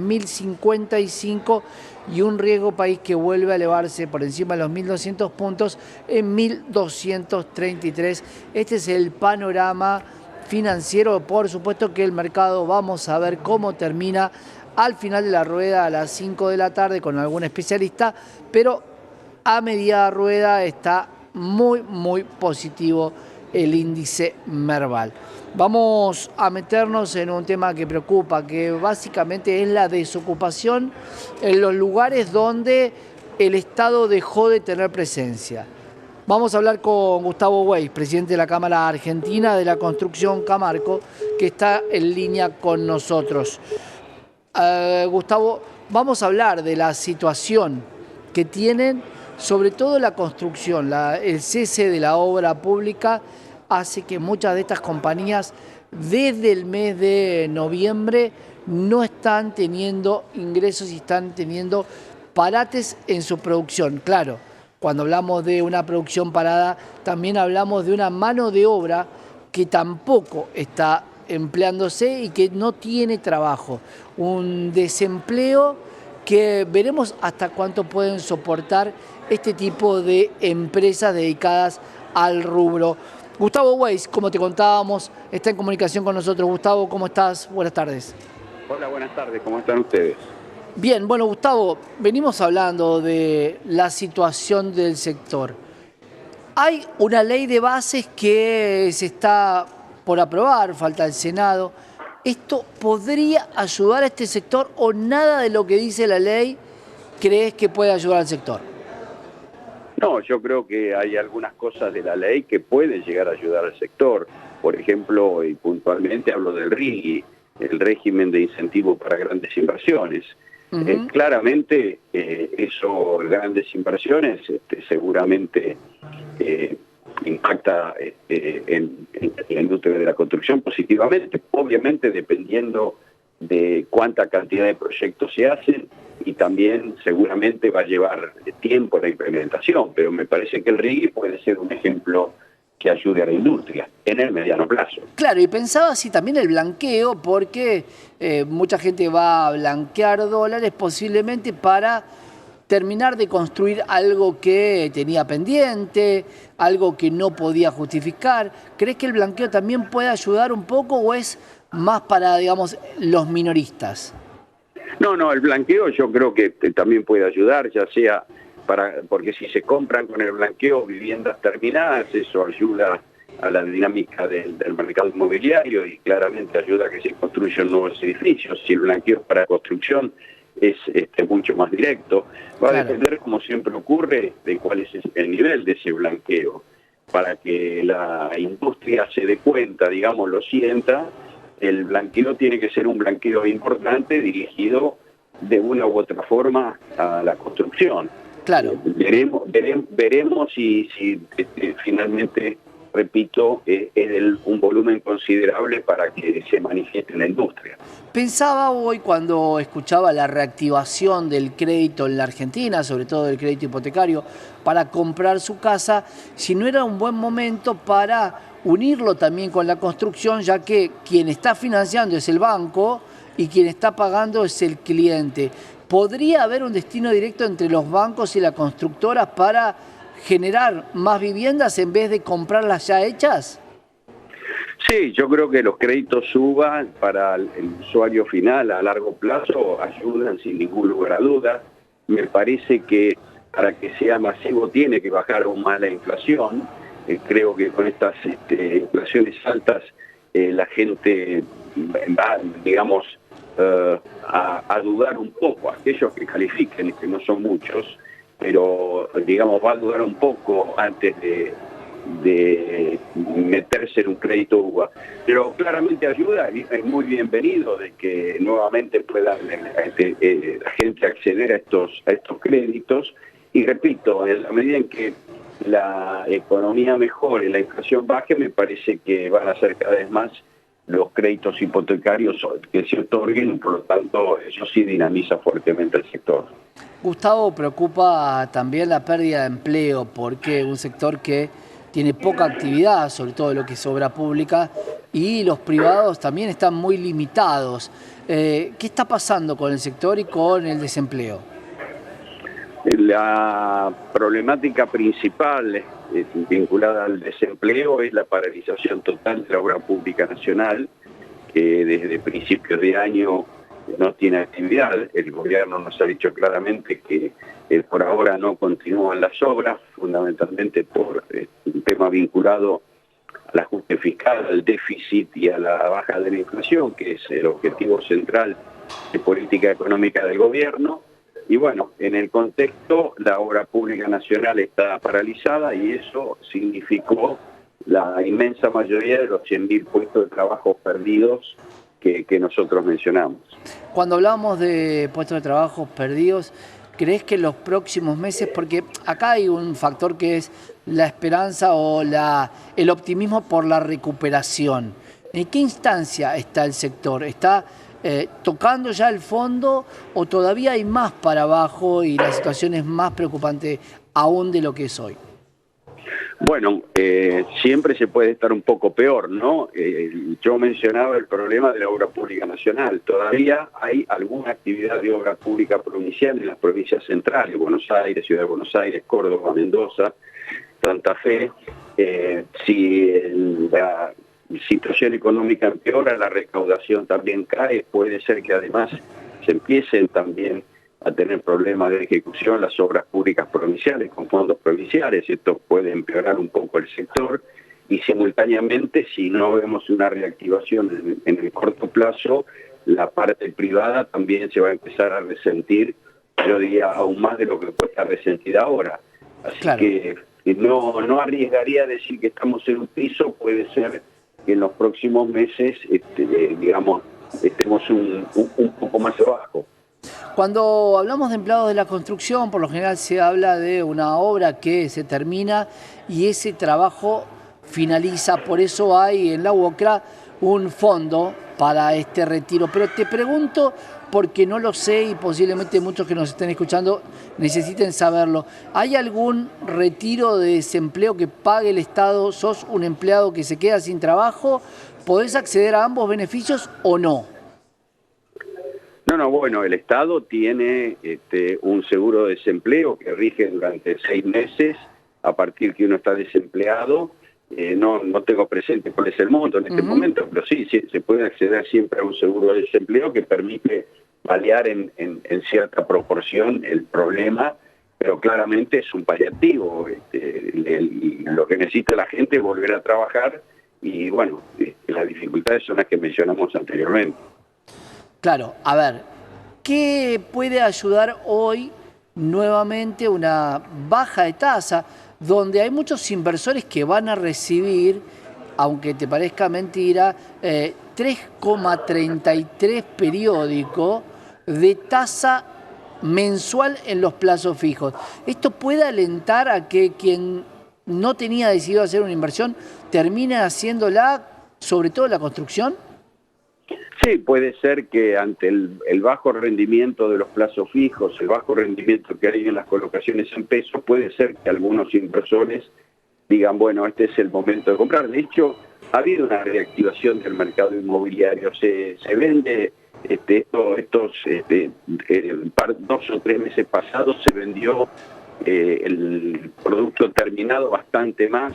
1055 y un riesgo país que vuelve a elevarse por encima de los 1.200 puntos en 1.233. Este es el panorama financiero. Por supuesto que el mercado, vamos a ver cómo termina al final de la rueda a las 5 de la tarde con algún especialista, pero a media rueda está muy positivo el índice Merval. Vamos a meternos en un tema que preocupa, que básicamente es la desocupación en los lugares donde el Estado dejó de tener presencia. Vamos a hablar con Gustavo Weiss, presidente de la Cámara Argentina de la Construcción Camarco, que está en línea con nosotros. Gustavo, vamos a hablar de la situación que tienen, sobre todo la construcción. El cese de la obra pública hace que muchas de estas compañías desde el mes de noviembre no están teniendo ingresos y están teniendo parates en su producción. Claro, cuando hablamos de una producción parada, también hablamos de una mano de obra que tampoco está empleándose y que no tiene trabajo. Un desempleo que veremos hasta cuánto pueden soportar este tipo de empresas dedicadas al rubro. Gustavo Weiss, como te contábamos, está en comunicación con nosotros. Gustavo, ¿cómo estás? Buenas tardes. Hola, buenas tardes. ¿Cómo están ustedes? Bien, bueno, Gustavo, venimos hablando de la situación del sector. Hay una ley de bases que se está por aprobar, falta el Senado. ¿Esto podría ayudar a este sector o nada de lo que dice la ley crees que puede ayudar al sector? No, yo creo que hay algunas cosas de la ley que pueden llegar a ayudar al sector. Por ejemplo, y puntualmente hablo del RIGI, el régimen de incentivo para grandes inversiones. Claramente, eso, grandes inversiones, seguramente impacta en la industria de la construcción positivamente, obviamente dependiendo de cuánta cantidad de proyectos se hacen y también seguramente va a llevar tiempo la implementación, pero me parece que el RIGI puede ser un ejemplo que ayude a la industria en el mediano plazo. Claro, y pensaba así también el blanqueo, porque mucha gente va a blanquear dólares posiblemente para terminar de construir algo que tenía pendiente, algo que no podía justificar. ¿Crees que el blanqueo también puede ayudar un poco o es más para, digamos, los minoristas? No, el blanqueo yo creo que también puede ayudar, ya sea porque si se compran con el blanqueo viviendas terminadas, eso ayuda a la dinámica del mercado inmobiliario y claramente ayuda a que se construyan nuevos edificios. Si el blanqueo para construcción es mucho más directo, va a depender, como siempre ocurre, de cuál es el nivel de ese blanqueo. Para que la industria se dé cuenta, digamos, lo sienta, el blanqueo tiene que ser un blanqueo importante dirigido de una u otra forma a la construcción. Claro. Veremos si finalmente, repito, es un volumen considerable para que se manifieste en la industria. Pensaba hoy cuando escuchaba la reactivación del crédito en la Argentina, sobre todo del crédito hipotecario, para comprar su casa, si no era un buen momento para unirlo también con la construcción, ya que quien está financiando es el banco y quien está pagando es el cliente. ¿Podría haber un destino directo entre los bancos y las constructoras para generar más viviendas en vez de comprarlas ya hechas? Sí, yo creo que los créditos suban para el usuario final a largo plazo ayudan sin ningún lugar a dudas. Me parece que para que sea masivo tiene que bajar aún más la inflación. Creo que con estas inflaciones altas la gente va, digamos, a dudar un poco, aquellos que califiquen, que no son muchos, pero digamos va a dudar un poco antes de meterse en un crédito UVA. Pero claramente ayuda, es muy bienvenido de que nuevamente pueda la gente acceder a estos créditos. Y repito, en la medida en que la economía mejore, la inflación baje, me parece que van a ser cada vez más los créditos hipotecarios que se otorguen y por lo tanto eso sí dinamiza fuertemente el sector. Gustavo, preocupa también la pérdida de empleo, porque un sector que tiene poca actividad, sobre todo lo que es obra pública, y los privados también están muy limitados. ¿Qué está pasando con el sector y con el desempleo? La problemática principal vinculada al desempleo es la paralización total de la obra pública nacional, que desde principios de año no tiene actividad. El gobierno nos ha dicho claramente que por ahora no continúan las obras, fundamentalmente por un tema vinculado al ajuste fiscal, al déficit y a la baja de la inflación, que es el objetivo central de política económica del gobierno. Y bueno, en el contexto, la obra pública nacional está paralizada y eso significó la inmensa mayoría de los 100.000 puestos de trabajo perdidos que nosotros mencionamos. Cuando hablamos de puestos de trabajo perdidos, ¿crees que en los próximos meses, porque acá hay un factor que es la esperanza o el optimismo por la recuperación? ¿En qué instancia está el sector? ¿Está tocando ya el fondo o todavía hay más para abajo y la situación es más preocupante aún de lo que es hoy? Bueno, siempre se puede estar un poco peor, ¿no? Yo mencionaba el problema de la obra pública nacional. Todavía hay alguna actividad de obra pública provincial en las provincias centrales, Buenos Aires, Ciudad de Buenos Aires, Córdoba, Mendoza, Santa Fe. Si la situación económica empeora, la recaudación también cae, puede ser que además se empiecen también a tener problemas de ejecución las obras públicas provinciales con fondos provinciales. Esto puede empeorar un poco el sector y simultáneamente, si no vemos una reactivación en el corto plazo, la parte privada también se va a empezar a resentir, yo diría aún más de lo que está resentida ahora. Así claro, que no arriesgaría a decir que estamos en un piso. Puede ser que en los próximos meses digamos, estemos un poco más abajo. Cuando hablamos de empleados de la construcción, por lo general se habla de una obra que se termina y ese trabajo finaliza. Por eso hay en la UOCRA un fondo para este retiro. Pero te pregunto, porque no lo sé y posiblemente muchos que nos estén escuchando necesiten saberlo. ¿Hay algún retiro de desempleo que pague el Estado? ¿Sos un empleado que se queda sin trabajo? ¿Podés acceder a ambos beneficios o no? No, bueno, el Estado tiene un seguro de desempleo que rige durante 6 meses a partir que uno está desempleado. No tengo presente cuál es el monto en este momento, pero sí, se puede acceder siempre a un seguro de desempleo que permite paliar en cierta proporción el problema, pero claramente es un paliativo. Lo que necesita la gente es volver a trabajar y bueno, las dificultades son las que mencionamos anteriormente. Claro, a ver, ¿qué puede ayudar hoy nuevamente una baja de tasa donde hay muchos inversores que van a recibir, aunque te parezca mentira, 3,33 periódico de tasa mensual en los plazos fijos? ¿Esto puede alentar a que quien no tenía decidido hacer una inversión termine haciéndola, sobre todo en la construcción? Sí, puede ser que ante el bajo rendimiento de los plazos fijos, el bajo rendimiento que hay en las colocaciones en pesos, puede ser que algunos inversores digan, bueno, este es el momento de comprar. De hecho, ha habido una reactivación del mercado inmobiliario. Se vende, 2 o 3 meses pasados se vendió el producto terminado bastante más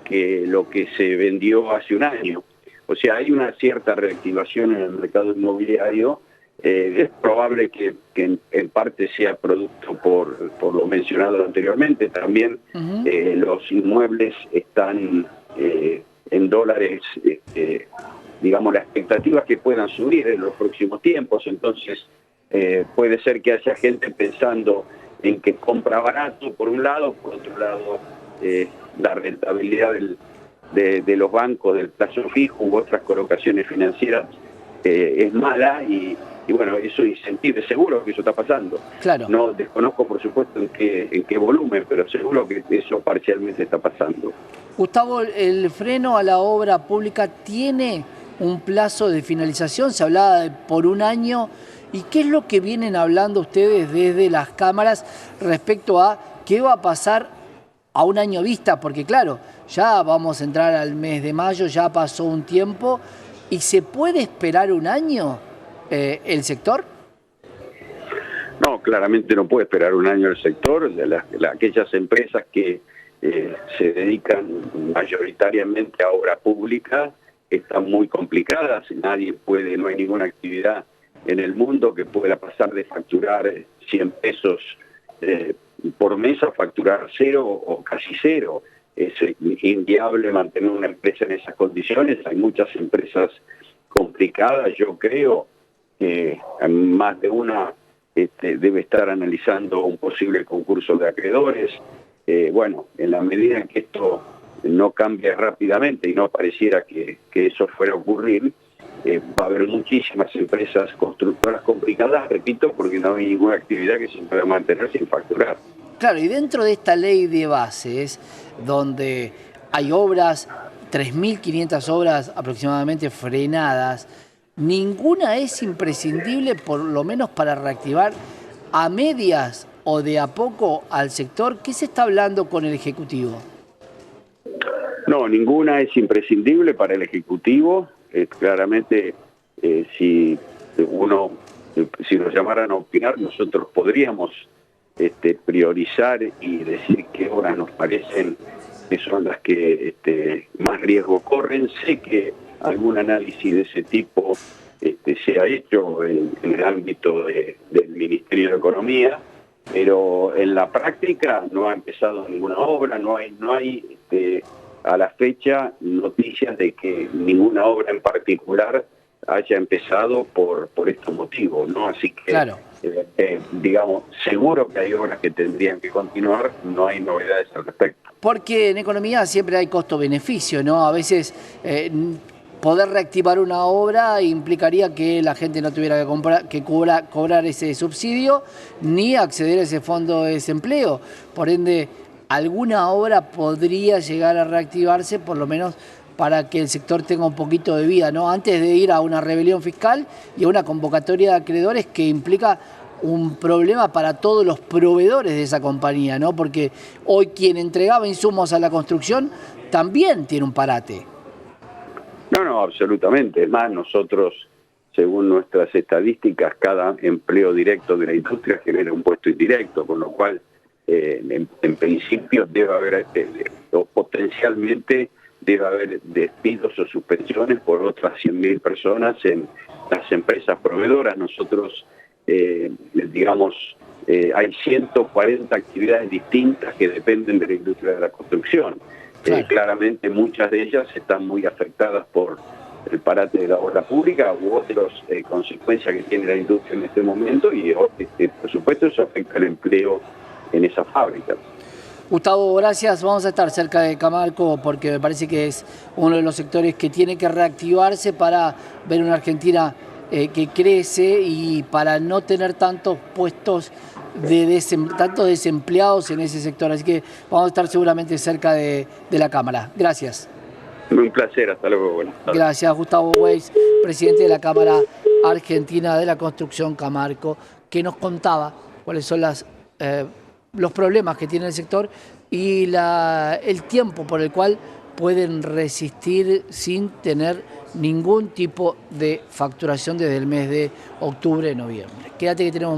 que lo que se vendió hace un año. O sea, hay una cierta reactivación en el mercado inmobiliario. Es probable que en parte sea producto por lo mencionado anteriormente. También los inmuebles están en dólares, digamos, la expectativa es que puedan subir en los próximos tiempos. Entonces, puede ser que haya gente pensando en que compra barato, por un lado, por otro lado, la rentabilidad de los bancos del plazo fijo u otras colocaciones financieras es mala y bueno, eso incentiva, seguro que eso está pasando. Claro. No desconozco, por supuesto, en qué volumen, pero seguro que eso parcialmente está pasando. Gustavo, ¿el freno a la obra pública tiene un plazo de finalización? Se hablaba de por un año. ¿Y qué es lo que vienen hablando ustedes desde las cámaras respecto a qué va a pasar a un año vista? Porque claro, Ya vamos a entrar al mes de mayo, ya pasó un tiempo, ¿y se puede esperar un año el sector? No, claramente no puede esperar un año el sector. Aquellas empresas que se dedican mayoritariamente a obra pública están muy complicadas. No hay ninguna actividad en el mundo que pueda pasar de facturar 100 pesos por mes a facturar cero o casi cero. Es inviable mantener una empresa en esas condiciones. Hay muchas empresas complicadas. Yo creo que más de una debe estar analizando un posible concurso de acreedores. Bueno, en la medida en que esto no cambie rápidamente y no pareciera que eso fuera a ocurrir, va a haber muchísimas empresas constructoras complicadas, repito, porque no hay ninguna actividad que se pueda mantener sin facturar. Claro, y dentro de esta ley de bases, donde hay obras, 3.500 obras aproximadamente frenadas, ninguna es imprescindible, por lo menos para reactivar a medias o de a poco al sector. ¿Qué se está hablando con el Ejecutivo? No, ninguna es imprescindible para el Ejecutivo. Claramente, si nos llamaran a opinar, nosotros podríamos priorizar y decir qué obras nos parecen que son las que más riesgo corren. Sé que algún análisis de ese tipo se ha hecho en el ámbito del Ministerio de Economía, pero en la práctica no ha empezado ninguna obra, no hay a la fecha noticias de que ninguna obra en particular haya empezado por estos motivos, ¿no? Así que, claro. Digamos, seguro que hay obras que tendrían que continuar, no hay novedades al respecto. Porque en economía siempre hay costo-beneficio, ¿no? A veces poder reactivar una obra implicaría que la gente no tuviera que cobrar ese subsidio ni acceder a ese fondo de desempleo. Por ende, alguna obra podría llegar a reactivarse, por lo menos para que el sector tenga un poquito de vida, ¿no? Antes de ir a una rebelión fiscal y a una convocatoria de acreedores que implica un problema para todos los proveedores de esa compañía, ¿no? Porque hoy quien entregaba insumos a la construcción también tiene un parate. No, absolutamente. Es más, nosotros, según nuestras estadísticas, cada empleo directo de la industria genera un puesto indirecto, con lo cual, en principio, debe haber, o potencialmente, debe haber despidos o suspensiones por otras 100.000 personas en las empresas proveedoras. Nosotros, hay 140 actividades distintas que dependen de la industria de la construcción. Claro. Claramente muchas de ellas están muy afectadas por el parate de la obra pública u otras consecuencias que tiene la industria en este momento y por supuesto eso afecta el empleo en esas fábricas. Gustavo, gracias. Vamos a estar cerca de Camarco porque me parece que es uno de los sectores que tiene que reactivarse para ver una Argentina que crece y para no tener tantos puestos tantos desempleados en ese sector. Así que vamos a estar seguramente cerca de la Cámara. Gracias. Un placer, hasta luego. Buenas tardes. Gracias, Gustavo Weiss, presidente de la Cámara Argentina de la Construcción Camarco, que nos contaba cuáles son los problemas que tiene el sector y el tiempo por el cual pueden resistir sin tener ningún tipo de facturación desde el mes de octubre, noviembre. Quédate que tenemos